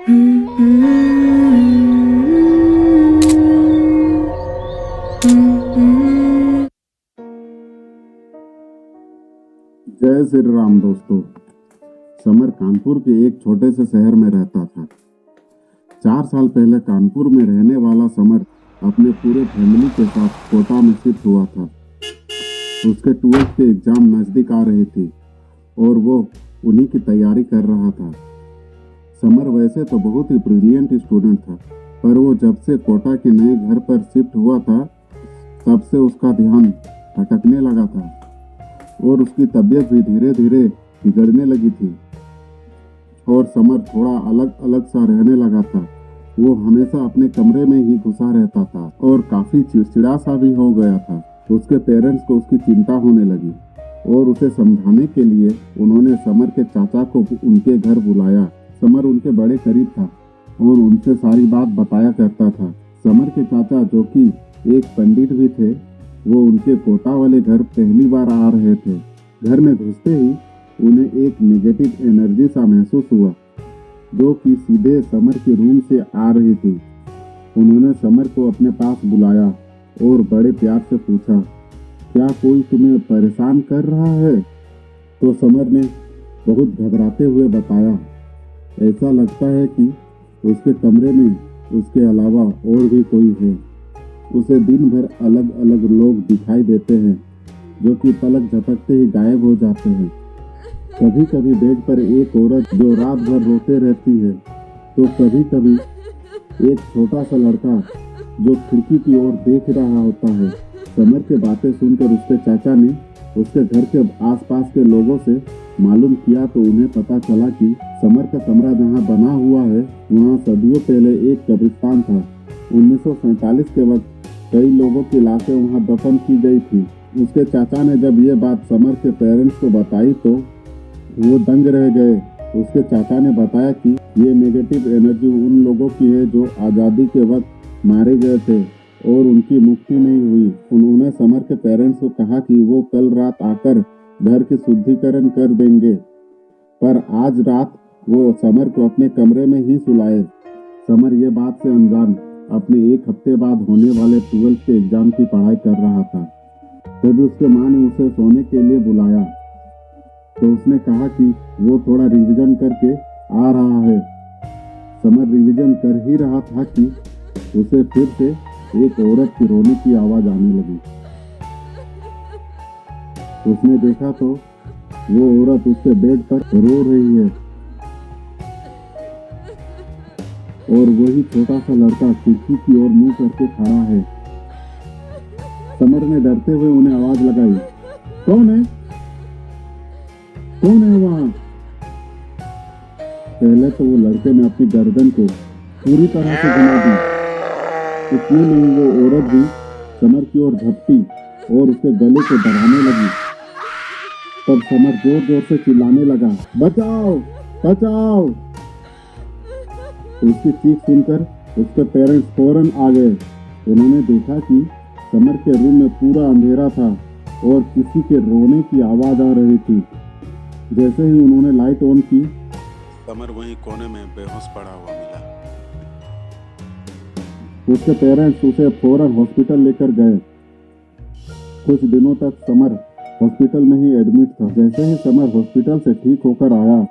जय श्री राम दोस्तों। समर कानपुर के एक छोटे से शहर में रहता था। 4 साल पहले कानपुर में रहने वाला समर अपने पूरे फैमिली के साथ कोटा में शिफ्ट हुआ था। उसके 12th के एग्जाम नजदीक आ रही थी और वो उन्हीं की तैयारी कर रहा था। समर वैसे तो बहुत ही ब्रिलियंट स्टूडेंट था, पर वो जब से कोटा के नए घर पर शिफ्ट हुआ था तब से उसका ध्यान भटकने लगा था और उसकी तबीयत भी धीरे धीरे बिगड़ने लगी थी और समर थोड़ा अलग अलग सा रहने लगा था। वो हमेशा अपने कमरे में ही घुसा रहता था और काफी चिड़चिड़ा सा भी हो गया था। उसके पेरेंट्स को उसकी चिंता होने लगी और उसे समझाने के लिए उन्होंने समर के चाचा को उनके घर बुलाया। समर उनके बड़े करीब था और उनसे सारी बात बताया करता था। समर के चाचा, जो कि एक पंडित भी थे, वो उनके कोटा वाले घर पहली बार आ रहे थे। घर में घुसते ही उन्हें एक नेगेटिव एनर्जी सा महसूस हुआ जो कि सीधे समर के रूम से आ रही थी। उन्होंने समर को अपने पास बुलाया और बड़े प्यार से पूछा, क्या कोई तुम्हें परेशान कर रहा है? तो समर ने बहुत घबराते हुए बताया, ऐसा लगता है कि उसके कमरे में उसके अलावा और भी कोई है। उसे दिन भर अलग अलग लोग दिखाई देते हैं जो कि पलक झपकते ही गायब हो जाते हैं। कभी कभी बेड पर एक औरत जो रात भर रोते रहती है, तो कभी कभी एक छोटा सा लड़का जो खिड़की की ओर देख रहा होता है। समर की बातें सुनकर उसके चाचा ने उसके घर के आसपास के लोगों से मालूम किया तो उन्हें पता चला कि समर का कमरा जहां बना हुआ है वहां सदियों पहले एक कब्रिस्तान था। 1947 के वक्त कई लोगों की लाशें वहां दफन की गई थी। उसके चाचा ने जब ये बात समर के पेरेंट्स को बताई तो वो दंग रह गए। उसके चाचा ने बताया कि ये नेगेटिव एनर्जी उन लोगों की है जो आज़ादी के वक्त मारे गए थे और उनकी मुक्ति नहीं हुई। उन्होंने समर के पेरेंट्स को कहा कि वो कल रात आकर घर की शुद्धिकरण कर देंगे, पर आज रात वो समर को अपने कमरे में ही सुलाए। समर ये बात से अनजान अपने 1 हफ्ते बाद होने वाले 12th के एग्जाम की पढ़ाई कर रहा था। तभी उसके माँ ने उसे सोने के लिए बुलाया तो उसने कहा कि वो थोड़ा रिवीजन करके आ रहा है। समर रिवीजन कर ही रहा था कि उसे फिर से एक औरत की रोने की आवाज आने लगी। उसने देखा तो वो औरत उसके बेड पर रो रही है और वही छोटा सा लड़का खिड़की की ओर मुंह करके खड़ा है। समर ने डरते हुए उन्हें आवाज लगाई, कौन है? कौन है वहां? पहले तो वो लड़के ने अपनी गर्दन को पूरी तरह से घुमा दी। इतने में वो औरत भी समर की ओर झपटी और उसके गले को दबाने लगी। तब समर जोर जोर से चिल्लाने लगा, बचाओ बचाओ। उसकी चीख सुनकर उसके पेरेंट्स फौरन आ गए। उन्होंने देखा कि समर के रूम में पूरा अंधेरा था और किसी के रोने की आवाज आ रही थी। जैसे ही उन्होंने लाइट ऑन की, समर वहीं कोने में बेहोश पड़ा हुआ मिला। उसके पेरेंट्स उसे फौरन हॉस्पिटल लेकर गए। कुछ दिनों तक समर हॉस्पिटल में ही एडमिट था। जैसे ही समर हॉस्पिटल से ठीक होकर आया,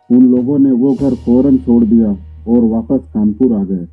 उन लोगों ने वो घर फौरन छोड़ दिया और वापस कानपुर आ गए।